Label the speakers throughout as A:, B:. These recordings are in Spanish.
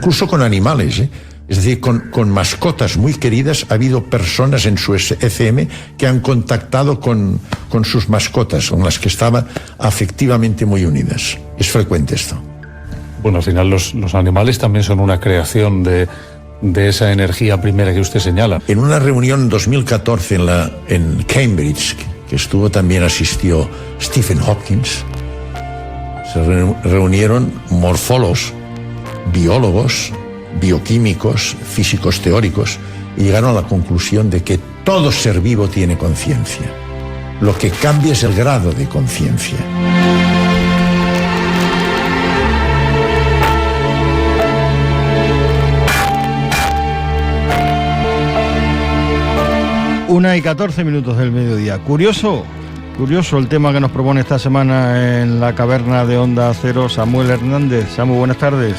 A: incluso con animales, ¿eh? Es decir, con mascotas muy queridas. Ha habido personas en su ECM que han contactado con sus mascotas, con las que estaban afectivamente muy unidas. Es frecuente esto.
B: Bueno, al final los animales también son una creación de esa energía primera que usted señala.
A: En una reunión en 2014 en Cambridge, que asistió Stephen Hopkins, se reunieron morfólogos, biólogos, bioquímicos, físicos teóricos, y llegaron a la conclusión de que todo ser vivo tiene conciencia. Lo que cambia es el grado de conciencia.
C: Una y 14 minutos del mediodía. Curioso el tema que nos propone esta semana en la caverna de Onda Cero Samuel Hernández. Samu, buenas tardes.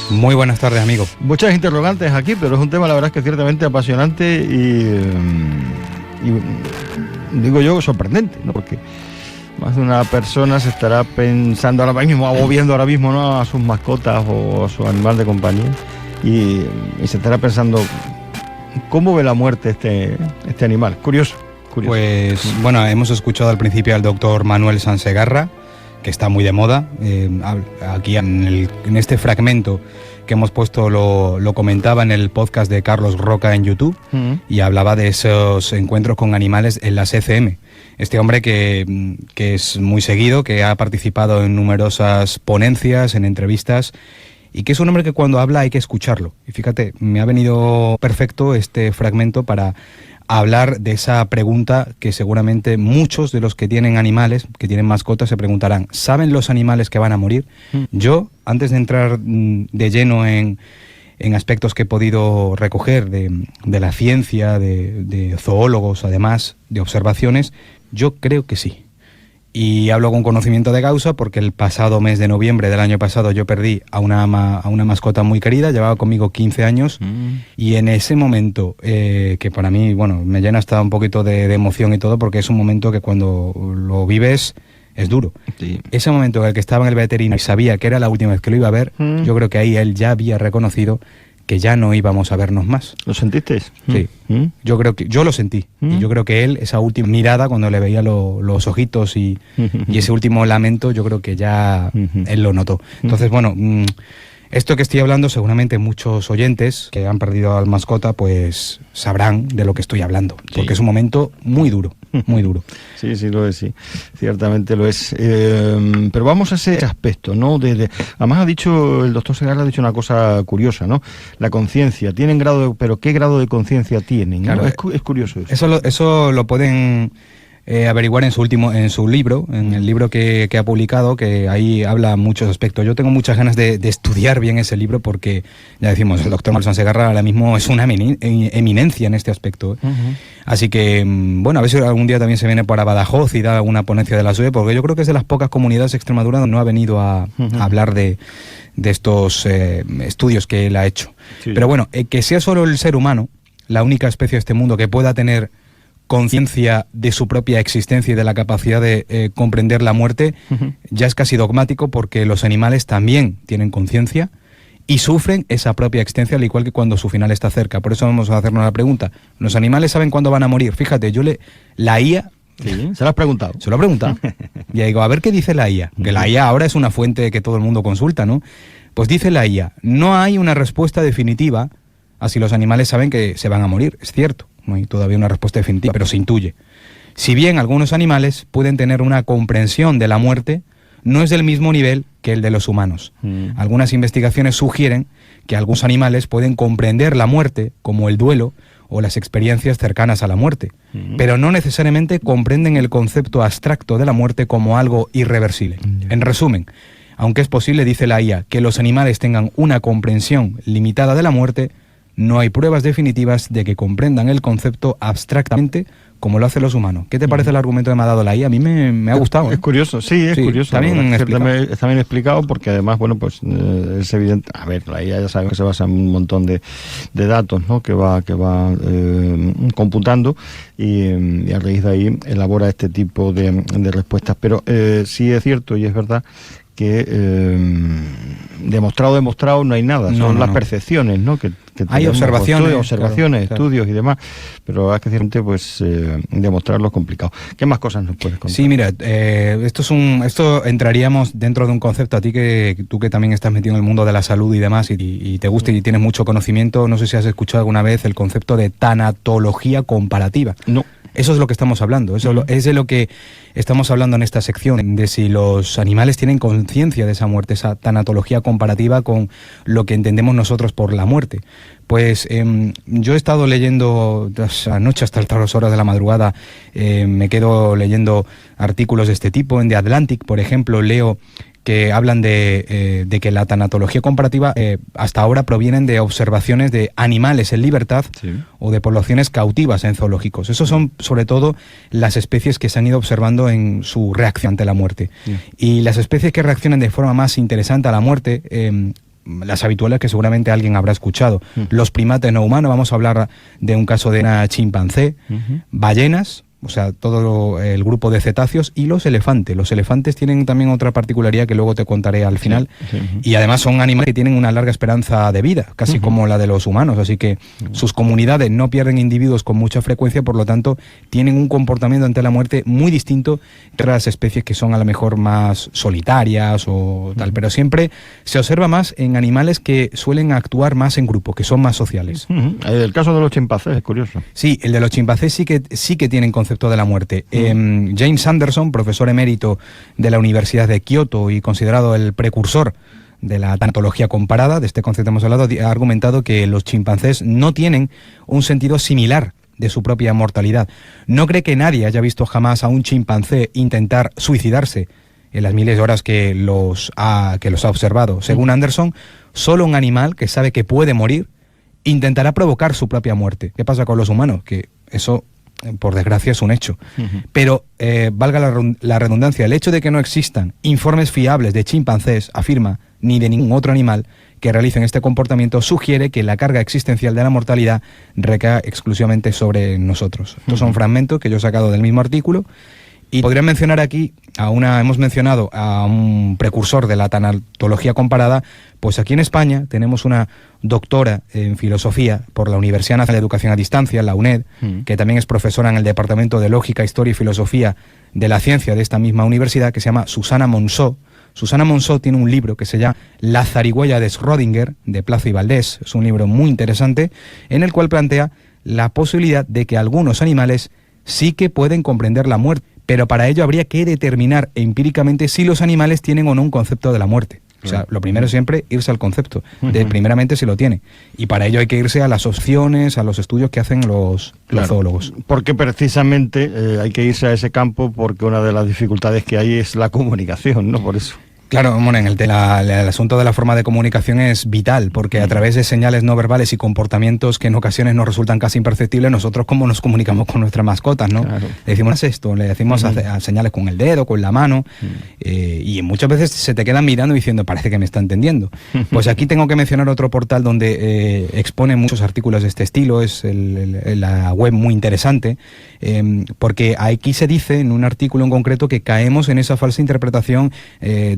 D: Muy buenas tardes, amigo.
C: Muchas interrogantes aquí, pero es un tema, la verdad, es que ciertamente apasionante y digo yo, sorprendente, ¿no? Porque más de una persona se estará pensando ahora mismo, o viendo ahora mismo, ¿no?, a sus mascotas o a su animal de compañía, y se estará pensando, ¿cómo ve la muerte este animal? Curioso.
D: Pues bueno, hemos escuchado al principio al doctor Manuel Sansegarra, que está muy de moda. Aquí en este fragmento que hemos puesto lo comentaba en el podcast de Carlos Roca en YouTube, y hablaba de esos encuentros con animales en las ECM. Este hombre que es muy seguido, que ha participado en numerosas ponencias, en entrevistas, y que es un hombre que cuando habla hay que escucharlo. Y fíjate, me ha venido perfecto este fragmento para hablar de esa pregunta que seguramente muchos de los que tienen animales, que tienen mascotas, se preguntarán: ¿saben los animales que van a morir? Yo, antes de entrar de lleno en aspectos que he podido recoger de la ciencia, de zoólogos, además de observaciones, yo creo que sí. Y hablo con conocimiento de causa porque el pasado mes de noviembre del año pasado yo perdí a una mascota muy querida, llevaba conmigo 15 años, y en ese momento, que para mí, bueno, me llena hasta un poquito de emoción y todo, porque es un momento que cuando lo vives es duro. Sí. Ese momento en el que estaba en el veterinario y sabía que era la última vez que lo iba a ver, yo creo que ahí él ya había reconocido que ya no íbamos a vernos más.
C: ¿Lo sentisteis?
D: Sí. Yo creo que yo lo sentí. Y yo creo que él, esa última mirada, cuando le veía los ojitos y ese último lamento, yo creo que ya él lo notó. Entonces, bueno, esto que estoy hablando, seguramente muchos oyentes que han perdido al mascota, pues sabrán de lo que estoy hablando. Porque es un momento muy duro, muy duro.
C: Sí, lo es, sí. Ciertamente lo es. Pero vamos a ese aspecto, ¿no? Además el doctor Segarra ha dicho una cosa curiosa, ¿no? La conciencia. Tienen pero ¿qué grado de conciencia tienen? ¿No? Claro, es curioso eso.
D: Eso lo pueden averiguar en su libro, en el libro que ha publicado, que ahí habla muchos aspectos. Yo tengo muchas ganas de estudiar bien ese libro porque, ya decimos, el doctor Manuel Sansegarra ahora mismo es una eminencia en este aspecto. Así que, bueno, a ver si algún día también se viene para Badajoz y da alguna ponencia de la SUE, porque yo creo que es de las pocas comunidades de Extremadura donde no ha venido a hablar de estos estudios que él ha hecho. Sí. Pero bueno, que sea solo el ser humano la única especie de este mundo que pueda tener conciencia de su propia existencia y de la capacidad de comprender la muerte, ya es casi dogmático, porque los animales también tienen conciencia y sufren esa propia existencia, al igual que cuando su final está cerca. Por eso vamos a hacernos la pregunta: ¿los animales saben cuándo van a morir? Fíjate, la IA...
C: Sí, ¿se lo has preguntado?
D: Se lo he preguntado. Y digo, a ver qué dice la IA. Que la IA ahora es una fuente que todo el mundo consulta, ¿no? Pues dice la IA: no hay una respuesta definitiva a si los animales saben que se van a morir. Es cierto, no hay todavía una respuesta definitiva, pero se intuye. Si bien algunos animales pueden tener una comprensión de la muerte, no es del mismo nivel que el de los humanos. Algunas investigaciones sugieren que algunos animales pueden comprender la muerte, como el duelo o las experiencias cercanas a la muerte, pero no necesariamente comprenden el concepto abstracto de la muerte como algo irreversible. En resumen, aunque es posible, dice la IA, que los animales tengan una comprensión limitada de la muerte, no hay pruebas definitivas de que comprendan el concepto abstractamente como lo hacen los humanos. ¿Qué te parece el argumento que me ha dado la IA? A mí me ha gustado.
C: Es curioso, sí, es curioso.
D: Está bien explicado.
C: Está bien explicado, porque además, bueno, pues es evidente. A ver, la IA ya sabe que se basa en un montón de datos, ¿no?, que va computando y a raíz de ahí elabora este tipo de respuestas. Pero sí es cierto y es verdad que demostrado no hay nada, son las percepciones, ¿no? Que
D: hay observaciones,
C: observaciones,
D: claro.
C: estudios y demás, pero es que ciertamente pues demostrarlo es complicado. ¿Qué más cosas nos puedes contar?
D: Sí, mira, esto entraríamos dentro de un concepto a ti tú que también estás metido en el mundo de la salud y demás y te gusta y tienes mucho conocimiento. No sé si has escuchado alguna vez el concepto de tanatología comparativa.
C: No.
D: Eso es lo que estamos hablando, es de lo que estamos hablando en esta sección, de si los animales tienen conciencia de esa muerte, esa tanatología comparativa con lo que entendemos nosotros por la muerte. Pues yo he estado leyendo anoche hasta altas horas de la madrugada, me quedo leyendo artículos de este tipo. En The Atlantic, por ejemplo, leo que hablan de que la tanatología comparativa hasta ahora provienen de observaciones de animales en libertad, sí, o de poblaciones cautivas en zoológicos. Esos son sobre todo las especies que se han ido observando en su reacción ante la muerte. Sí. Y las especies que reaccionan de forma más interesante a la muerte, las habituales que seguramente alguien habrá escuchado. Los primates no humanos, vamos a hablar de un caso de una chimpancé, ballenas, o sea, todo el grupo de cetáceos, y los elefantes. Los elefantes tienen también otra particularidad que luego te contaré al final, y además son animales que tienen una larga esperanza de vida, casi como la de los humanos, así que sus comunidades no pierden individuos con mucha frecuencia, por lo tanto tienen un comportamiento ante la muerte muy distinto de las especies que son a lo mejor más solitarias o tal, pero siempre se observa más en animales que suelen actuar más en grupo, que son más sociales.
C: El caso de los chimpancés es curioso.
D: Sí, el de los chimpancés sí que tienen concepto de la muerte. James Anderson, profesor emérito de la Universidad de Kioto y considerado el precursor de la tanatología comparada, de este concepto hemos hablado, ha argumentado que los chimpancés no tienen un sentido similar de su propia mortalidad. No cree que nadie haya visto jamás a un chimpancé intentar suicidarse en las miles de horas que los ha observado. Según Anderson, solo un animal que sabe que puede morir intentará provocar su propia muerte. ¿Qué pasa con los humanos? Que eso, por desgracia, es un hecho. Pero, valga la redundancia, el hecho de que no existan informes fiables de chimpancés, afirma, ni de ningún otro animal que realicen este comportamiento, sugiere que la carga existencial de la mortalidad recae exclusivamente sobre nosotros. Estos son fragmentos que yo he sacado del mismo artículo. Y podría mencionar aquí hemos mencionado a un precursor de la tanatología comparada, pues aquí en España tenemos una doctora en filosofía por la Universidad Nacional de Educación a Distancia, la UNED, que también es profesora en el Departamento de Lógica, Historia y Filosofía de la Ciencia de esta misma universidad, que se llama Susana Monzó. Susana Monzó tiene un libro que se llama La zarigüeya de Schrödinger, de Plaza y Valdés. Es un libro muy interesante en el cual plantea la posibilidad de que algunos animales sí que pueden comprender la muerte, pero para ello habría que determinar empíricamente si los animales tienen o no un concepto de la muerte. O sea, lo primero es siempre irse al concepto, de primeramente si lo tiene. Y para ello hay que irse a las opciones, a los estudios que hacen los zoólogos.
C: Porque precisamente hay que irse a ese campo porque una de las dificultades que hay es la comunicación, ¿no? Por eso.
D: Claro, bueno, en el asunto de la forma de comunicación es vital, porque a través de señales no verbales y comportamientos que en ocasiones nos resultan casi imperceptibles, nosotros cómo nos comunicamos con nuestras mascotas, ¿no? Claro. Le decimos esto, le decimos a señales con el dedo, con la mano, y muchas veces se te quedan mirando y diciendo, parece que me está entendiendo. Pues aquí tengo que mencionar otro portal donde expone muchos artículos de este estilo, es la web muy interesante, porque aquí se dice en un artículo en concreto que caemos en esa falsa interpretación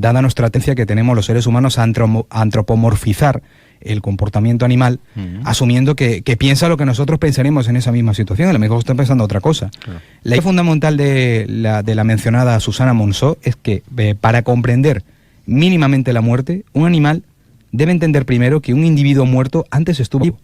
D: dada nuestra tendencia que tenemos los seres humanos a antropomorfizar el comportamiento animal, asumiendo que piensa lo que nosotros pensaremos en esa misma situación. A lo mejor está pensando otra cosa. Claro. La idea fundamental de la mencionada Susana Monzó es que para comprender mínimamente la muerte, un animal debe entender primero que un individuo muerto antes estuvo vivo,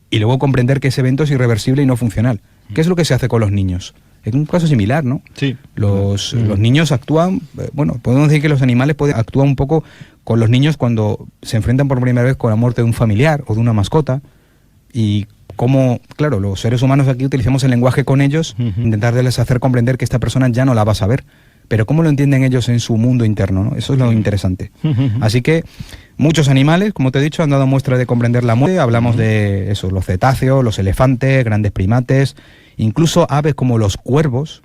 D: y luego comprender que ese evento es irreversible y no funcional. ¿Qué es lo que se hace con los niños? Es un caso similar, ¿no? Sí. Los niños actúan, bueno, podemos decir que los animales actúan un poco con los niños cuando se enfrentan por primera vez con la muerte de un familiar o de una mascota, y como, claro, los seres humanos aquí utilizamos el lenguaje con ellos, intentarles hacer comprender que esta persona ya no la va a saber, pero cómo lo entienden ellos en su mundo interno, ¿no? Eso es lo interesante. Así que muchos animales, como te he dicho, han dado muestra de comprender la muerte. Hablamos de eso, los cetáceos, los elefantes, grandes primates, incluso aves como los cuervos,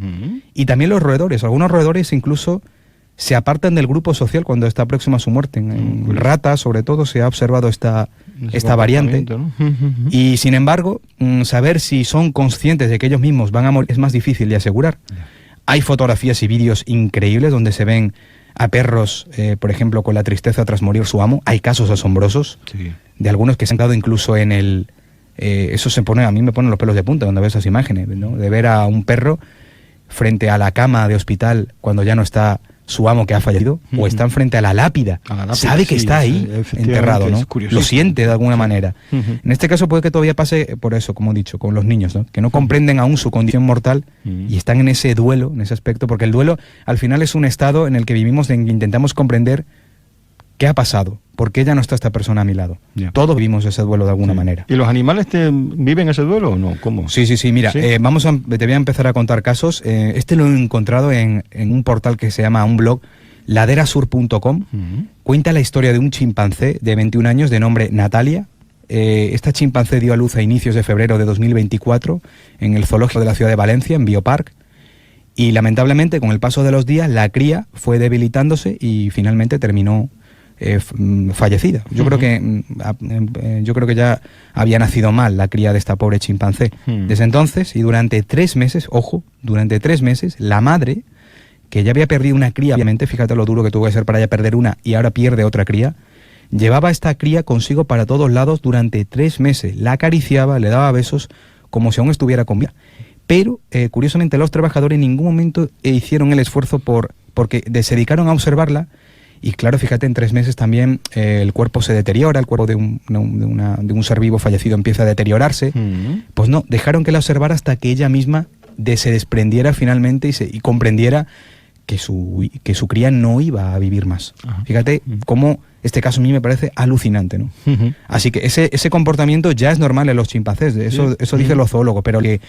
D: y también los roedores. Algunos roedores incluso se apartan del grupo social cuando está próxima a su muerte. En ratas, sobre todo, se ha observado esta variante, ¿no? Y sin embargo, saber si son conscientes de que ellos mismos van a morir es más difícil de asegurar. Hay fotografías y vídeos increíbles donde se ven a perros, por ejemplo, con la tristeza tras morir su amo. Hay casos asombrosos de algunos que se han quedado incluso en el... eso a mí me pone los pelos de punta cuando veo esas imágenes, ¿no? De ver a un perro frente a la cama de hospital cuando ya no está su amo que ha fallecido, o están frente a la lápida, sabe que está ahí enterrado, ¿no? Lo siente de alguna manera. En este caso puede que todavía pase por eso, como he dicho, con los niños, ¿no? Que no comprenden aún su condición mortal y están en ese duelo, en ese aspecto, porque el duelo al final es un estado en el que vivimos, en que intentamos comprender qué ha pasado, por qué ya no está esta persona a mi lado. Todos vivimos ese duelo de alguna manera.
C: ¿Y los animales viven ese duelo o no? ¿Cómo?
D: Sí, mira, te voy a empezar a contar casos. Este lo he encontrado en un portal que se llama, un blog, laderasur.com. Cuenta la historia de un chimpancé de 21 años de nombre Natalia. Esta chimpancé dio a luz a inicios de febrero de 2024 en el zoológico de la ciudad de Valencia, en Biopark. Y lamentablemente, con el paso de los días, la cría fue debilitándose y finalmente terminó fallecida. Yo creo que ya había nacido mal la cría de esta pobre chimpancé. Desde entonces, y durante 3 meses, la madre, que ya había perdido una cría, obviamente, fíjate lo duro que tuvo que ser para ella perder una y ahora pierde otra cría, llevaba esta cría consigo para todos lados durante 3 meses, la acariciaba, le daba besos como si aún estuviera con vida. Pero, curiosamente, los trabajadores en ningún momento hicieron el esfuerzo porque se dedicaron a observarla. Y claro, fíjate, en 3 meses también el cuerpo se deteriora, el cuerpo de un ser vivo fallecido empieza a deteriorarse. Pues no, dejaron que la observara hasta que ella misma se desprendiera finalmente y comprendiera que su cría no iba a vivir más. Fíjate cómo este caso a mí me parece alucinante, ¿no? Así que ese comportamiento ya es normal en los chimpancés, eso dicen los zoólogos, pero lo que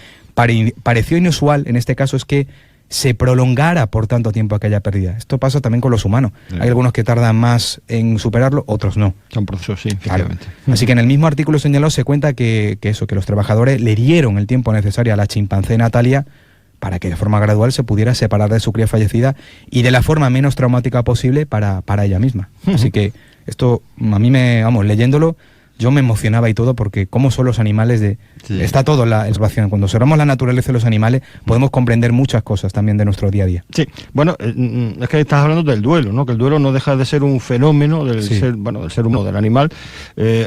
D: pareció inusual en este caso es que se prolongara por tanto tiempo aquella pérdida. Esto pasa también con los humanos. Hay algunos que tardan más en superarlo, otros no.
C: Son procesos, sí, efectivamente.
D: Claro. Así que en el mismo artículo señalado se cuenta que los trabajadores le dieron el tiempo necesario a la chimpancé Natalia para que de forma gradual se pudiera separar de su cría fallecida y de la forma menos traumática posible para ella misma. Así que esto a mí leyéndolo, yo me emocionaba y todo, porque cómo son los animales está todo en la observación. Cuando observamos la naturaleza de los animales podemos comprender muchas cosas también de nuestro día a día. Sí,
C: bueno, es que estás hablando del duelo, ¿no? Que el duelo no deja de ser un fenómeno del ser humano, del animal,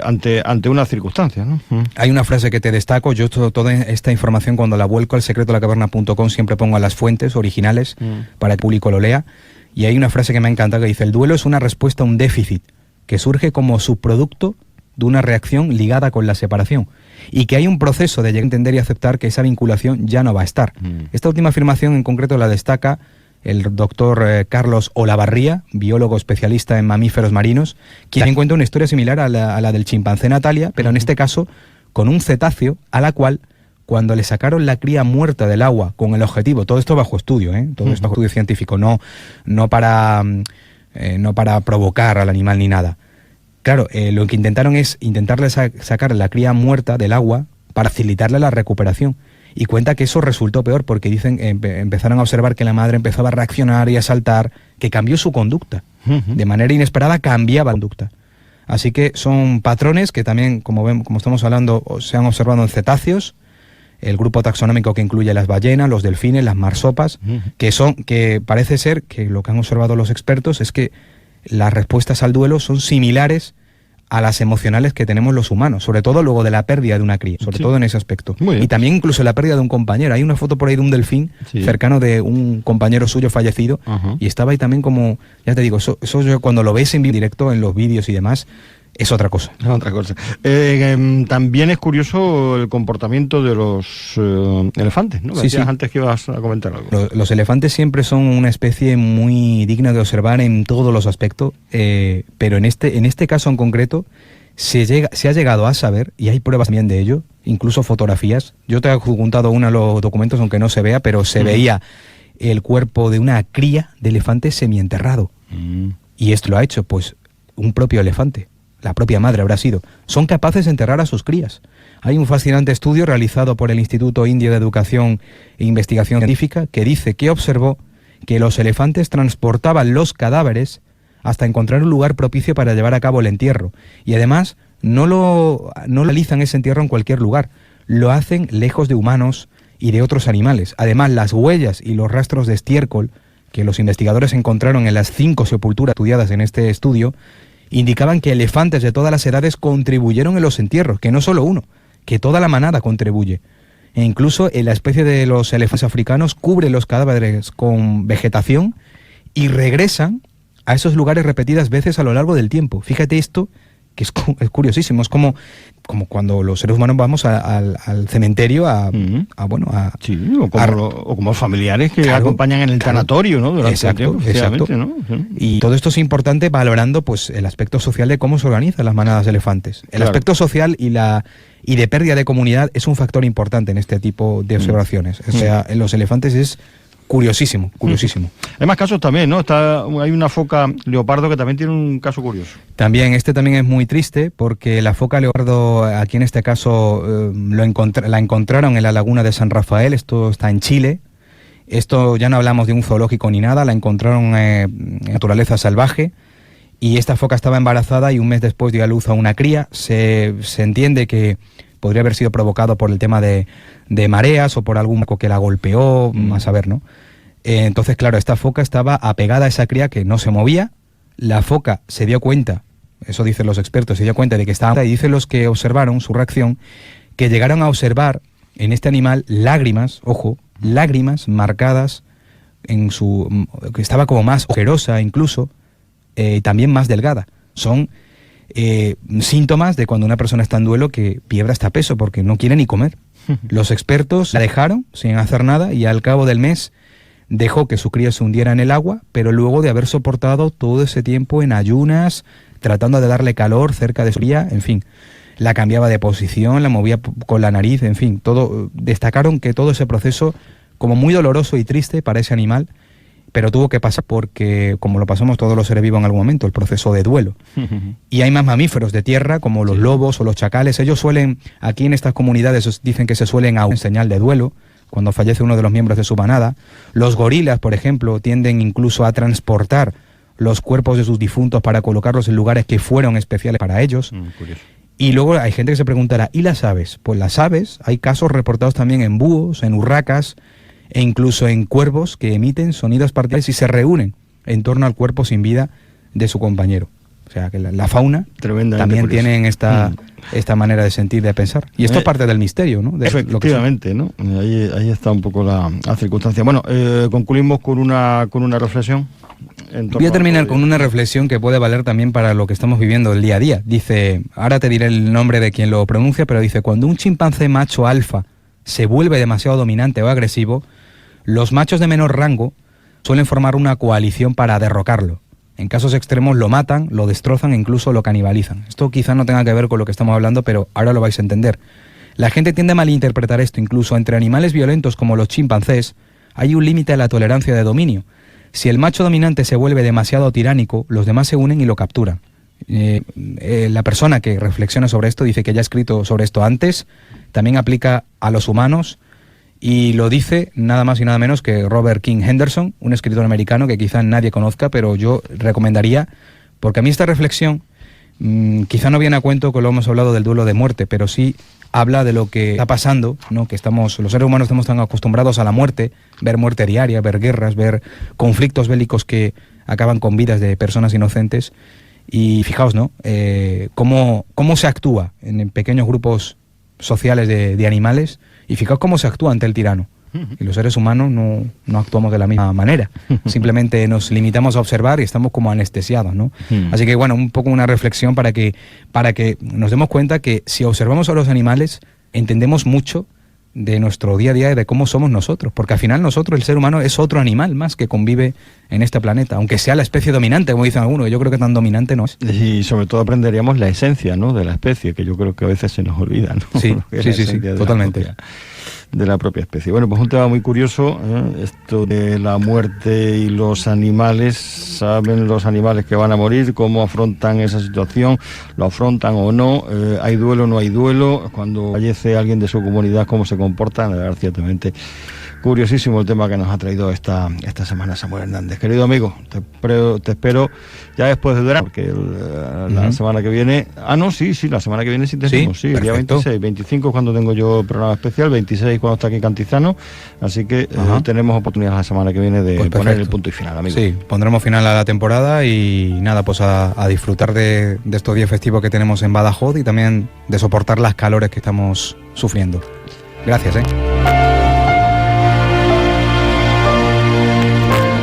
C: ante una circunstancia, ¿no?
D: Hay una frase que te destaco, yo toda esta información cuando la vuelco al secretolacaverna.com siempre pongo a las fuentes originales para que el público lo lea, y hay una frase que me encanta que dice: el duelo es una respuesta a un déficit que surge como subproducto de una reacción ligada con la separación, y que hay un proceso de llegar a entender y aceptar que esa vinculación ya no va a estar. Esta última afirmación en concreto la destaca el doctor Carlos Olavarría, biólogo especialista en mamíferos marinos, quien también cuenta una historia similar a la del chimpancé Natalia, pero en este caso con un cetáceo a la cual, cuando le sacaron la cría muerta del agua con el objetivo, todo esto bajo estudio, todo esto bajo estudio científico, no para provocar al animal ni nada. Claro, lo que intentaron es sacar la cría muerta del agua para facilitarle la recuperación. Y cuenta que eso resultó peor, porque dicen empezaron a observar que la madre empezaba a reaccionar y a saltar, que cambió su conducta. De manera inesperada cambiaba la conducta. Así que son patrones que también, como estamos hablando, se han observado en cetáceos, el grupo taxonómico que incluye las ballenas, los delfines, las marsopas, que parece ser que lo que han observado los expertos es que las respuestas al duelo son similares a las emocionales que tenemos los humanos, sobre todo luego de la pérdida de una cría, sobre todo en ese aspecto. Y también incluso la pérdida de un compañero. Hay una foto por ahí de un delfín cercano de un compañero suyo fallecido, y estaba ahí también como, ya te digo, eso yo cuando lo ves en vivo directo, en los vídeos y demás, es otra cosa.
C: También es curioso el comportamiento de los elefantes, ¿no? Decías antes que ibas a comentar algo.
D: Los elefantes siempre son una especie muy digna de observar en todos los aspectos, pero en este caso en concreto se ha llegado a saber, y hay pruebas también de ello, incluso fotografías. Yo te he adjuntado uno de los documentos, aunque no se vea, pero se veía el cuerpo de una cría de elefante semienterrado. Y esto lo ha hecho pues un propio elefante. La propia madre habrá sido. Son capaces de enterrar a sus crías. Hay un fascinante estudio realizado por el Instituto Indio de Educación e Investigación Científica que dice que observó que los elefantes transportaban los cadáveres hasta encontrar un lugar propicio para llevar a cabo el entierro. Y además no realizan ese entierro en cualquier lugar. Lo hacen lejos de humanos y de otros animales. Además, las huellas y los rastros de estiércol que los investigadores encontraron en las 5 sepulturas estudiadas en este estudio indicaban que elefantes de todas las edades contribuyeron en los entierros, que no solo uno, que toda la manada contribuye. E incluso en la especie de los elefantes africanos cubre los cadáveres con vegetación y regresan a esos lugares repetidas veces a lo largo del tiempo. Fíjate esto, que es curiosísimo. Es como cuando los seres humanos vamos al cementerio
C: sí, o como los familiares que acompañan en el tanatorio, ¿no? Durante
D: exacto,
C: el tiempo,
D: exacto.
C: ¿no?
D: Y todo esto es importante valorando pues el aspecto social de cómo se organizan las manadas de elefantes. El aspecto social y de pérdida de comunidad es un factor importante en este tipo de observaciones. O sea, en los elefantes es curiosísimo.
C: Hay más casos también, ¿no? Hay una foca leopardo que también tiene un caso curioso.
D: También es muy triste porque la foca leopardo, aquí en este caso, la encontraron en la laguna de San Rafael. Esto está en Chile. Esto ya no hablamos de un zoológico ni nada, la encontraron en naturaleza salvaje. Y esta foca estaba embarazada y un mes después dio a luz a una cría. Se entiende que podría haber sido provocado por el tema de mareas o por algún marco que la golpeó, a saber, ¿no? Entonces, claro, esta foca estaba apegada a esa cría que no se movía. La foca se dio cuenta, eso dicen los expertos, se dio cuenta de que estaba... Y dicen los que observaron su reacción, que llegaron a observar en este animal lágrimas, ojo, lágrimas marcadas en su... que estaba como más ojerosa incluso, también más delgada. Son síntomas de cuando una persona está en duelo que pierde hasta peso porque no quiere ni comer. Los expertos la dejaron sin hacer nada y al cabo del mes dejó que su cría se hundiera en el agua, pero luego de haber soportado todo ese tiempo en ayunas, tratando de darle calor cerca de su cría, en fin, la cambiaba de posición, la movía con la nariz, en fin, todo. Destacaron que todo ese proceso como muy doloroso y triste para ese animal, pero tuvo que pasar porque, como lo pasamos todos los seres vivos en algún momento, el proceso de duelo. Y hay más mamíferos de tierra, como los lobos o los chacales. Ellos suelen, aquí en estas comunidades, dicen que se suelen aún en señal de duelo, cuando fallece uno de los miembros de su manada. Los gorilas, por ejemplo, tienden incluso a transportar los cuerpos de sus difuntos para colocarlos en lugares que fueron especiales para ellos.
C: Curioso.
D: Y luego hay gente que se preguntará, ¿y las aves? Pues las aves, hay casos reportados también en búhos, en urracas, e incluso en cuervos que emiten sonidos particulares y se reúnen en torno al cuerpo sin vida de su compañero. O sea, que la fauna también tiene esta manera de sentir, de pensar. Y esto es parte del misterio, ¿no?
C: Efectivamente, ¿no? Ahí está un poco la circunstancia. Bueno, concluimos con una reflexión.
D: Voy a terminar con una reflexión que puede valer también para lo que estamos viviendo el día a día. Dice, ahora te diré el nombre de quien lo pronuncia, pero dice, cuando un chimpancé macho alfa se vuelve demasiado dominante o agresivo, los machos de menor rango suelen formar una coalición para derrocarlo. En casos extremos lo matan, lo destrozan e incluso lo canibalizan. Esto quizá no tenga que ver con lo que estamos hablando, pero ahora lo vais a entender. La gente tiende a malinterpretar esto. Incluso entre animales violentos como los chimpancés hay un límite a la tolerancia de dominio. Si el macho dominante se vuelve demasiado tiránico, los demás se unen y lo capturan. La persona que reflexiona sobre esto dice que ya ha escrito sobre esto antes, también aplica a los humanos. Y lo dice nada más y nada menos que Robert King Henderson, un escritor americano que quizá nadie conozca, pero yo recomendaría, porque a mí esta reflexión quizá no viene a cuento que lo hemos hablado del duelo de muerte, pero sí habla de lo que está pasando, ¿no? Que los seres humanos estamos tan acostumbrados a la muerte, ver muerte diaria, ver guerras, ver conflictos bélicos que acaban con vidas de personas inocentes. Y fijaos, ¿no? Cómo se actúa en pequeños grupos sociales de animales. Y fijaos cómo se actúa ante el tirano. Y los seres humanos no actuamos de la misma manera. Simplemente nos limitamos a observar y estamos como anestesiados, ¿no? Así que, bueno, un poco una reflexión para que nos demos cuenta que si observamos a los animales, entendemos mucho de nuestro día a día y de cómo somos nosotros. Porque al final nosotros, el ser humano, es otro animal más que convive en este planeta. Aunque sea la especie dominante, como dicen algunos, yo creo que tan dominante no es.
C: Y sobre todo aprenderíamos la esencia, ¿no?, de la especie, que yo creo que a veces se nos olvida, ¿no?
D: Sí, totalmente.
C: De la propia especie. Bueno, pues un tema muy curioso, esto de la muerte y los animales. ¿Saben los animales que van a morir? ¿Cómo afrontan esa situación? ¿Lo afrontan o no? ¿Hay duelo o no hay duelo? Cuando fallece alguien de su comunidad, ¿cómo se comportan? La verdad, ciertamente curiosísimo el tema que nos ha traído esta semana Samuel Hernández. Querido amigo, te espero ya después de verano, porque la semana que viene... la semana que viene sí tenemos, sí, el día 26, 25 es cuando tengo yo el programa especial, 26 cuando está aquí Cantizano, así que tenemos oportunidad la semana que viene de poner el punto y final, amigo.
D: Sí, pondremos final a la temporada y nada, pues a disfrutar de estos días festivos que tenemos en Badajoz y también de soportar las calores que estamos sufriendo. Gracias,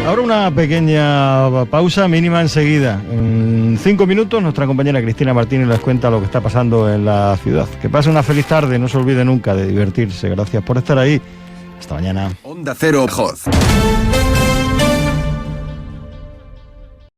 C: Ahora una pequeña pausa mínima enseguida. En 5 minutos nuestra compañera Cristina Martínez les cuenta lo que está pasando en la ciudad. Que pase una feliz tarde, no se olvide nunca de divertirse. Gracias por estar ahí. Hasta mañana.
E: Onda Cero Badajoz.